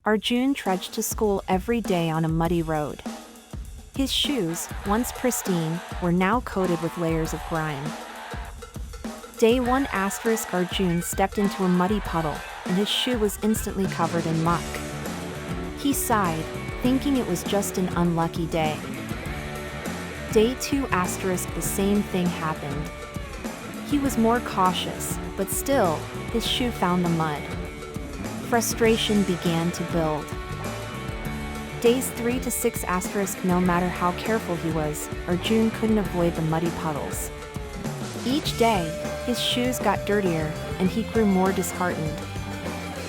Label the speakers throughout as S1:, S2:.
S1: Arjun trudged to school every day on a muddy road. His shoes, once pristine, were now coated with layers of grime. Day 1 Arjun stepped into a muddy puddle, and his shoe was instantly covered in muck. He sighed, thinking it was just an unlucky day. Day 2 the same thing happened. He was more cautious, but still, his shoe found the mud. Frustration began to build. Days 3 to 6 no matter how careful he was, Arjun couldn't avoid the muddy puddles. Each day, his shoes got dirtier, and he grew more disheartened.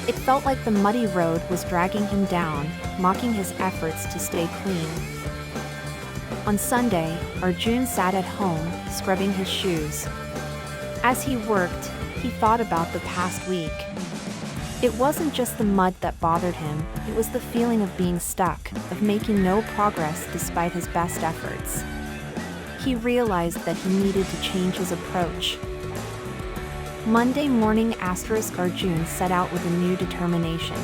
S1: It felt like the muddy road was dragging him down, mocking his efforts to stay clean. On Sunday, Arjun sat at home, scrubbing his shoes. As he worked, he thought about the past week. It wasn't just the mud that bothered him, it was the feeling of being stuck, of making no progress despite his best efforts. He realized that he needed to change his approach. Monday morning Arjun set out with a new determination.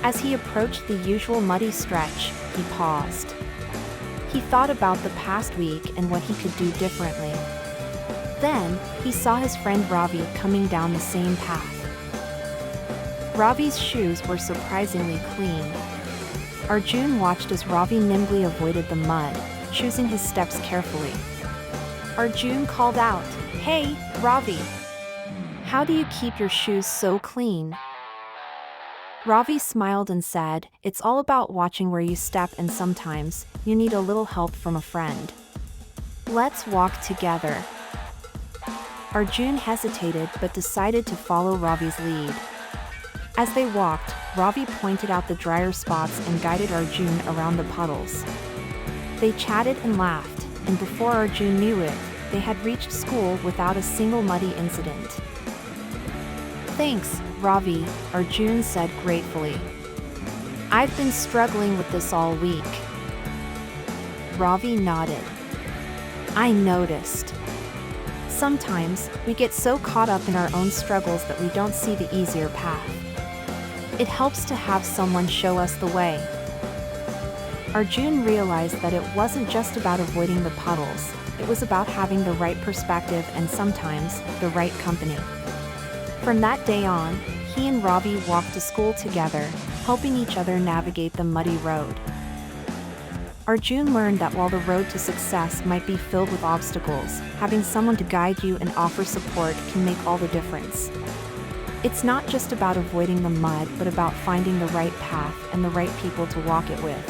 S1: As he approached the usual muddy stretch, he paused. He thought about the past week and what he could do differently. Then, he saw his friend Ravi coming down the same path. Ravi's shoes were surprisingly clean. Arjun watched as Ravi nimbly avoided the mud, choosing his steps carefully. Arjun called out, "Hey, Ravi! How do you keep your shoes so clean?" Ravi smiled and said, "It's all about watching where you step, and sometimes, you need a little help from a friend. Let's walk together." Arjun hesitated but decided to follow Ravi's lead. As they walked, Ravi pointed out the drier spots and guided Arjun around the puddles. They chatted and laughed, and before Arjun knew it, they had reached school without a single muddy incident. "Thanks, Ravi," Arjun said gratefully. "I've been struggling with this all week." Ravi nodded. "I noticed. Sometimes, we get so caught up in our own struggles that we don't see the easier path. It helps to have someone show us the way." Arjun realized that it wasn't just about avoiding the puddles, it was about having the right perspective and sometimes, the right company. From that day on, he and Ravi walked to school together, helping each other navigate the muddy road. Arjun learned that while the road to success might be filled with obstacles, having someone to guide you and offer support can make all the difference. It's not just about avoiding the mud but about finding the right path and the right people to walk it with.